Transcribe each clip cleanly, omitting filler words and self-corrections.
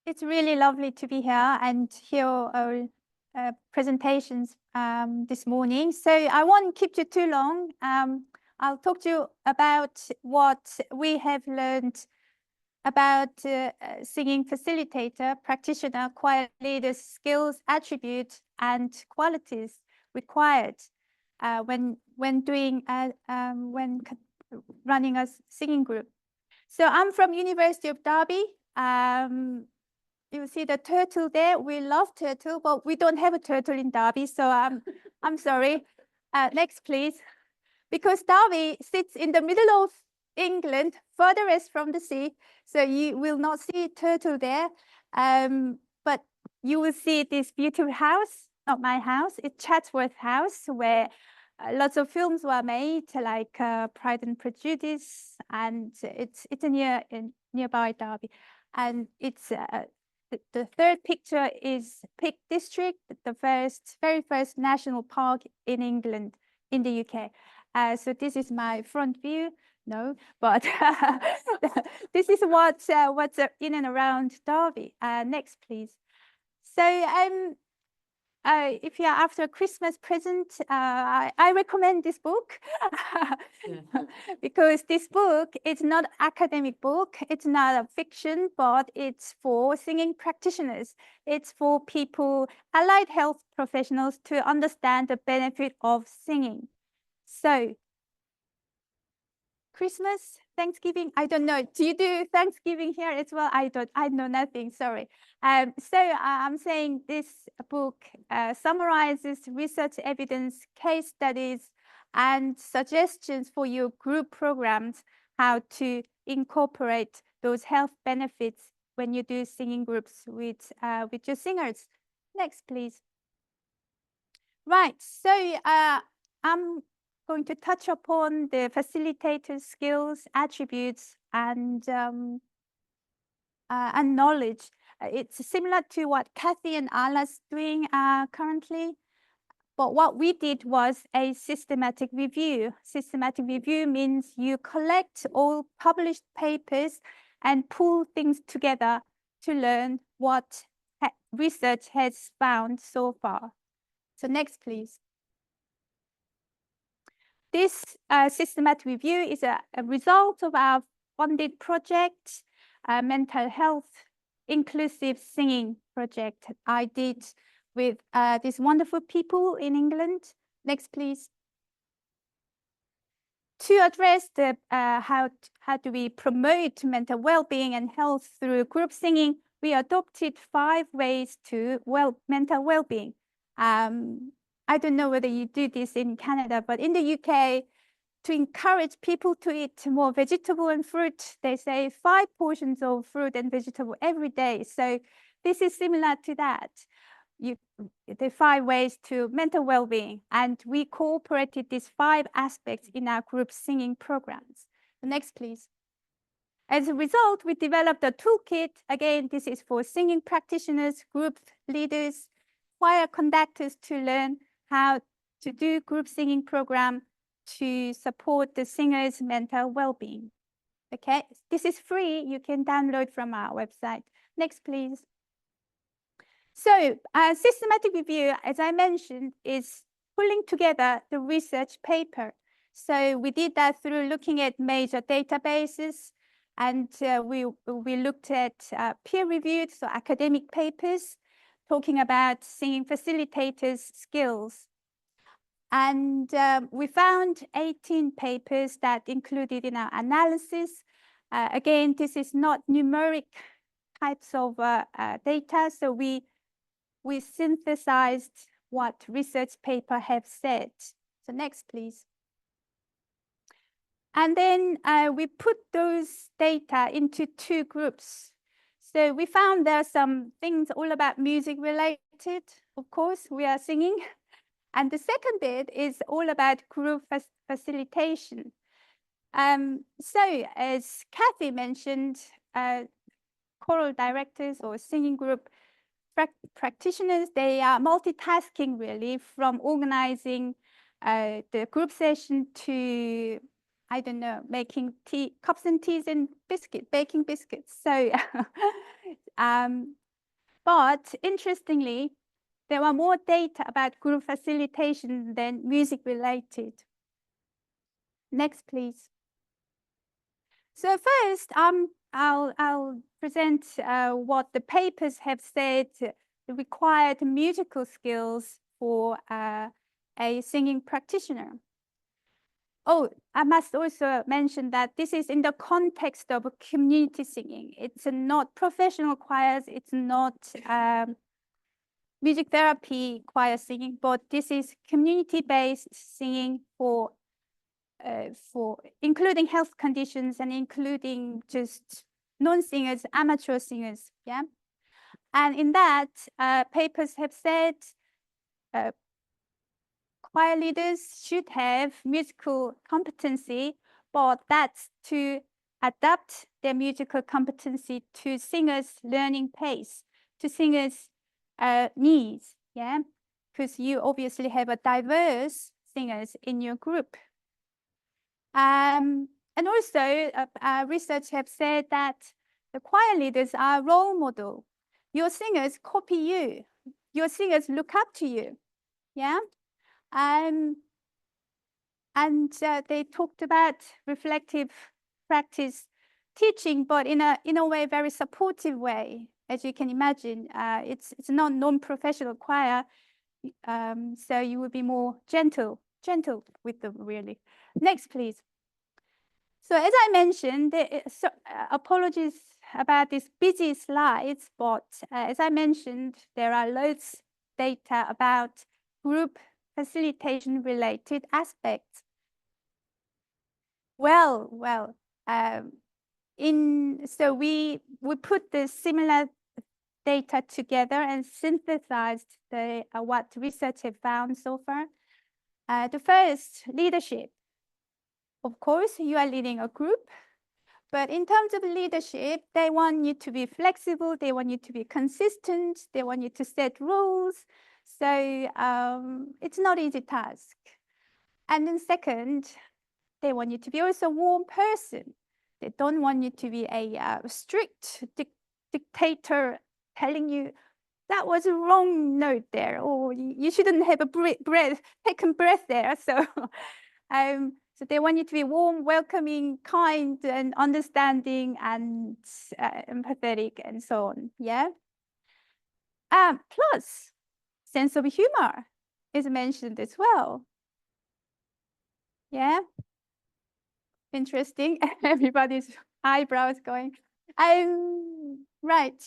It's really lovely to be here and hear our presentations this morning. So I won't keep you too long. I'll talk to you about what we have learned about singing facilitator, practitioner, choir leader skills, attributes, and qualities required when running a singing group. So I'm from University of Derby. You see the turtle there. We love turtle, but we don't have a turtle in Derby, so I'm sorry. Next, please. Because Derby sits in the middle of England, furthest from the sea, so you will not see turtle there. But you will see this beautiful house, not my house. It's Chatsworth House, where lots of films were made, like Pride and Prejudice, and it's nearby Derby, and it's. The third picture is Peak District, the very first national park in England, in the UK. So this is my front view. No, but this is what's in and around Derby. Next, please. So if you're after a Christmas present, I recommend this book because this book is not an academic book. It's not a fiction, but it's for singing practitioners. It's for people, allied health professionals, to understand the benefit of singing. So Christmas, Thanksgiving, I don't know. Do you do Thanksgiving here as well? I know nothing, sorry. So I'm saying this book summarizes research evidence, case studies, and suggestions for your group programs, how to incorporate those health benefits when you do singing groups with your singers. Next, please. Right, so I'm going to touch upon the facilitator skills, attributes, and knowledge. It's similar to what Kathy and Ala's doing currently, but what we did was a systematic review. Systematic review means you collect all published papers and pull things together to learn what research has found so far. So next, please. This systematic review is a result of our funded project, mental health inclusive singing project I did with these wonderful people in England. Next, please. To address the how do we promote mental well-being and health through group singing, we adopted 5 ways to mental well-being. I don't know whether you do this in Canada, but in the UK, to encourage people to eat more vegetable and fruit, they say 5 portions of fruit and vegetable every day. So this is similar to that. The 5 ways to mental well-being, and we cooperated these 5 aspects in our group singing programs. The next, please. As a result, we developed a toolkit. Again, this is for singing practitioners, group leaders, choir conductors to learn how to do group singing program to support the singer's mental well-being. Okay, this is free. You can download from our website. Next, please. So systematic review, as I mentioned, is pulling together the research paper. So we did that through looking at major databases, and we looked at peer-reviewed, so academic papers, talking about singing facilitators' skills. And we found 18 papers that included in our analysis. Again, this is not numeric types of data, so we synthesized what research paper have said. So next, please. And then we put those data into 2 groups. So we found there are some things all about music related. Of course, we are singing. And the second bit is all about group facilitation. So as Kathy mentioned, choral directors or singing group practitioners, they are multitasking really, from organizing the group session to, I don't know, making tea, cups and teas and baking biscuits. So But interestingly, there are more data about group facilitation than music related. Next, please. So first, I'll present what the papers have said the required musical skills for a singing practitioner. Oh, I must also mention that this is in the context of community singing. It's not professional choirs. It's not music therapy choir singing, but this is community-based singing for including health conditions and including just non-singers, amateur singers, yeah? And in that, papers have said choir leaders should have musical competency, but that's to adapt their musical competency to singers' learning pace, to singers' needs, yeah? Because you obviously have a diverse singers in your group. And also, research have said that the choir leaders are role model. Your singers copy you. Your singers look up to you. Yeah. And they talked about reflective practice teaching, but in a way, very supportive way. As you can imagine, it's not non-professional choir, so you would be more gentle with them, really. Next, please. So as I mentioned, apologies about these busy slides, but as I mentioned, there are loads data about group facilitation related aspects. Well, so we put the similar data together and synthesized what research have found so far. The first, leadership. Of course, you are leading a group, but in terms of leadership, they want you to be flexible, they want you to be consistent, they want you to set rules. So it's not an easy task. And then second, they want you to be also a warm person. They don't want you to be a strict dictator telling you that was a wrong note there, or you shouldn't have a taken breath there. So so they want you to be warm, welcoming, kind, and understanding, and empathetic, and so on. Yeah. Plus, sense of humor is mentioned as well. Yeah. Interesting. Everybody's eyebrows going. Right.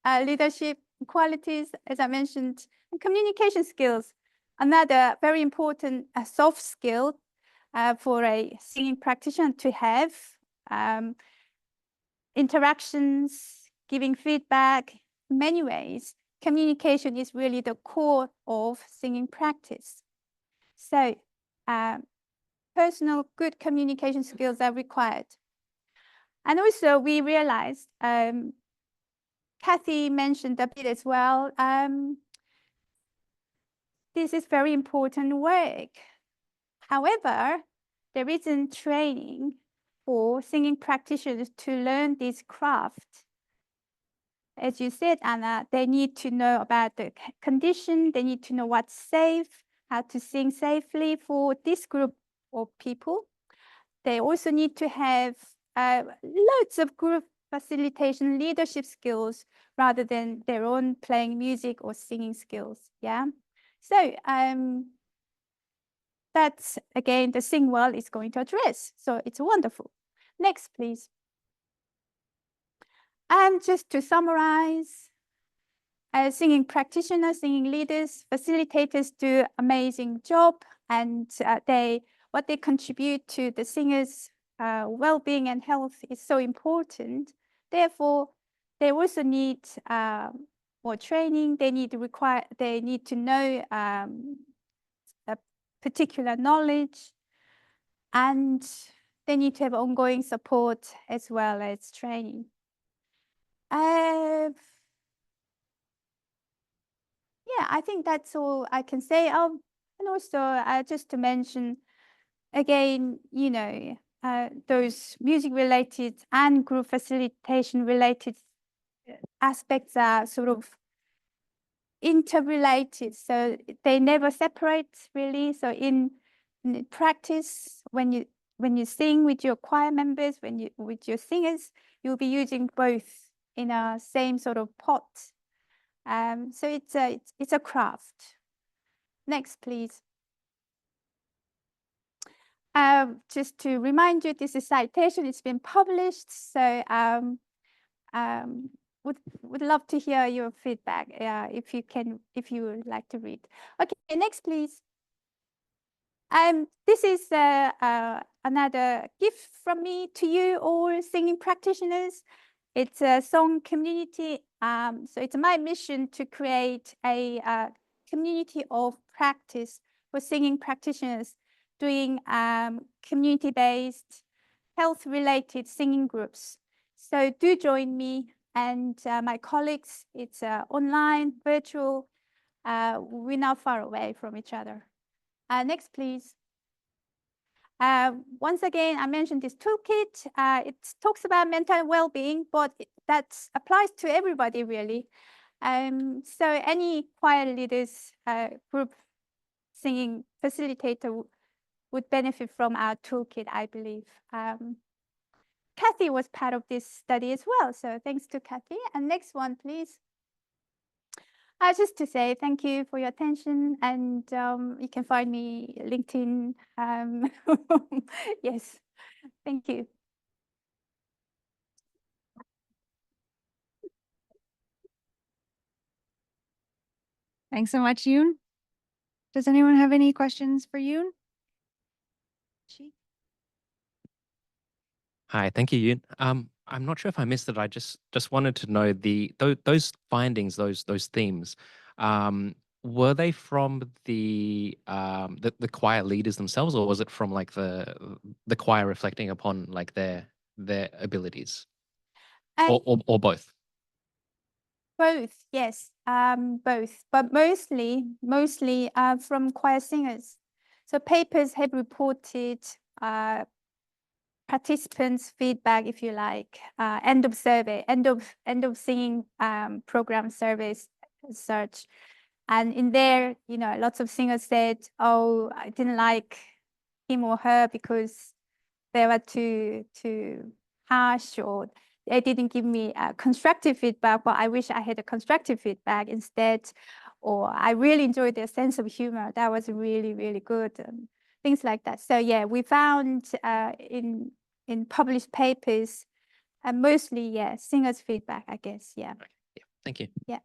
Leadership qualities, as I mentioned, and communication skills. Another very important soft skill for a singing practitioner to have. Interactions, giving feedback. In many ways, communication is really the core of singing practice. So personal good communication skills are required. And also we realized, Kathy mentioned a bit as well, this is very important work. However, there isn't training for singing practitioners to learn this craft. As you said, Anna, they need to know about the condition, they need to know what's safe, how to sing safely for this group of people. They also need to have loads of group facilitation leadership skills rather than their own playing music or singing skills. Yeah. So that's again the SingWell is going to address. So it's wonderful. Next, please. And just to summarize, singing practitioners, singing leaders, facilitators do amazing job, and what they contribute to the singers' well-being and health is so important. Therefore, they also need more training. They need to know a particular knowledge, and they need to have ongoing support as well as training. Yeah, I think that's all I can say. And also just to mention again, you know, those music related and group facilitation related aspects are sort of interrelated, so they never separate really. So in practice, when you sing with your choir members, with your singers, you'll be using both in a same sort of pot. So it's a craft. Next, please. Just to remind you, this is citation. It's been published. So would love to hear your feedback if you would like to read. Okay, next, please. This is another gift from me to you all singing practitioners. It's a song community. So it's my mission to create a community of practice for singing practitioners doing community-based, health-related singing groups. So do join me and my colleagues. It's online, virtual. We're not far away from each other. Next, please. Once again, I mentioned this toolkit. It talks about mental well-being, but that applies to everybody, really. So any choir leaders, group singing facilitator would benefit from our toolkit, I believe. Kathy was part of this study as well, so thanks to Kathy. And next one, please. Just to say thank you for your attention, and you can find me LinkedIn. Yes, thank you. Thanks so much, Yoon. Does anyone have any questions for Yoon? Hi, thank you, Yoon. I'm not sure if I missed it. I just wanted to know those findings, those themes. Were they from the choir leaders themselves, or was it from like the choir reflecting upon like their abilities, or both? Both, yes, both, but mostly from choir singers. So papers have reported participants' feedback, if you like, end of survey, end of singing program surveys, such. And in there, you know, lots of singers said, "Oh, I didn't like him or her because they were too harsh, or they didn't give me constructive feedback, but I wish I had a constructive feedback instead, or I really enjoyed their sense of humor. That was really, really good." Things like that. So yeah, we found in published papers, mostly, yeah, singers' feedback, I guess. Yeah. Okay. Yeah. Thank you. Yeah.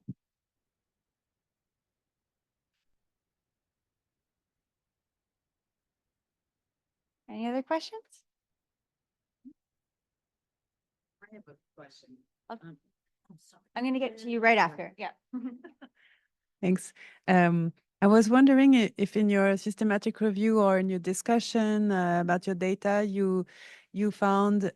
Any other questions? I have a question. I'm going to get to you right after. Yeah. Thanks. I was wondering if in your systematic review or in your discussion about your data, you found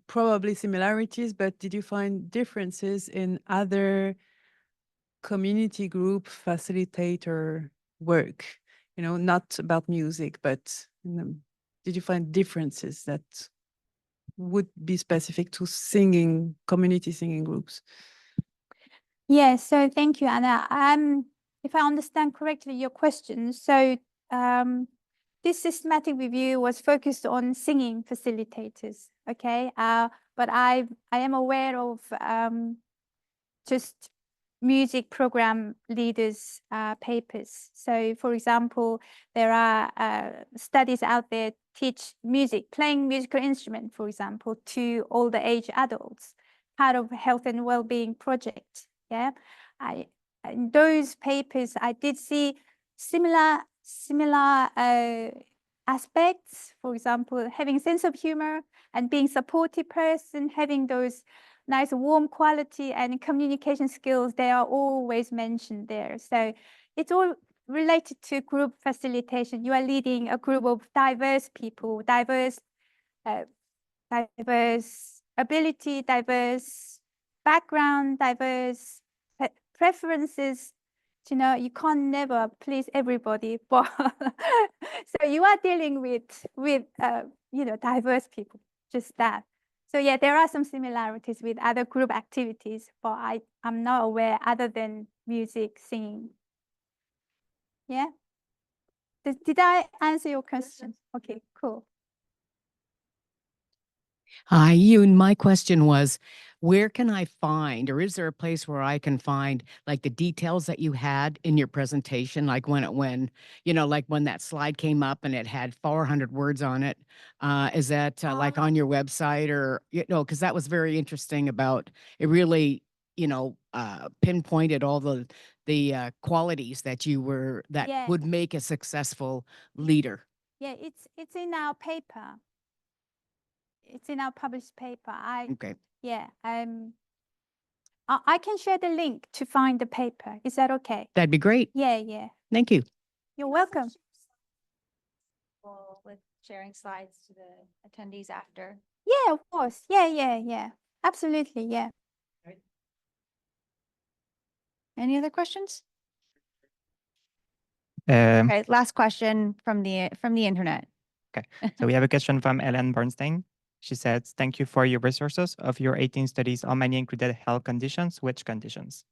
probably similarities, but did you find differences in other community group facilitator work? You know, not about music, but did you find differences that would be specific to singing, community singing groups? Yeah, so thank you, Anna. If I understand correctly your question, so this systematic review was focused on singing facilitators, okay? But I am aware of just music program leaders' papers. So, for example, there are studies out there teach music, playing musical instrument, for example, to older age adults, part of health and well-being project. Yeah, in those papers, I did see similar aspects. For example, having sense of humor and being supportive person, having those nice warm quality and communication skills, they are always mentioned there. So it's all related to group facilitation. You are leading a group of diverse people, diverse ability, diverse background, diverse preferences. You know, you can't never please everybody, but so you are dealing with you know, diverse people, just that. So yeah, there are some similarities with other group activities, but I'm not aware other than music, singing. Yeah. Did I answer your question? Okay, cool. Hi, Yoon. My question was, where can I find, or is there a place where I can find like the details that you had in your presentation, like when like when that slide came up and it had 400 words on it? Is that like on your website, or because that was very interesting about it. Really, pinpointed all the qualities that Yeah. would make a successful leader. Yeah, it's in our paper. It's in our published paper. Okay. Yeah. I can share the link to find the paper. Is that okay? That'd be great. Yeah, yeah. Thank you. You're welcome. With sharing slides to the attendees after. Yeah, of course. Yeah. Absolutely, yeah. Any other questions? Okay, last question from the internet. Okay, so we have a question from Ellen Bernstein. She says, thank you for your resources. Of your 18 studies, how many included health conditions? Which conditions?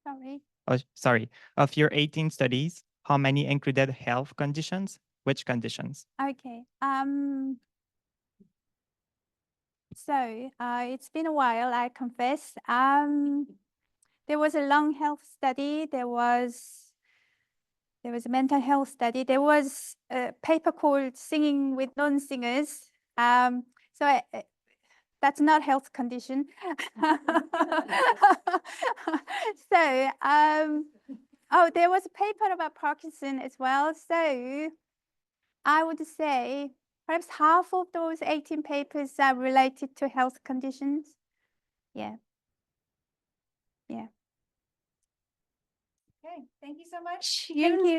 Sorry. Oh, sorry. Of your 18 studies, how many included health conditions? Which conditions? Okay. So it's been a while, I confess. There was a lung health study. There was a mental health study. There was a paper called Singing with Non-Singers. So that's not health condition. So, there was a paper about Parkinson as well. So I would say perhaps half of those 18 papers are related to health conditions. Yeah. Yeah. Okay, thank you so much. Thank you.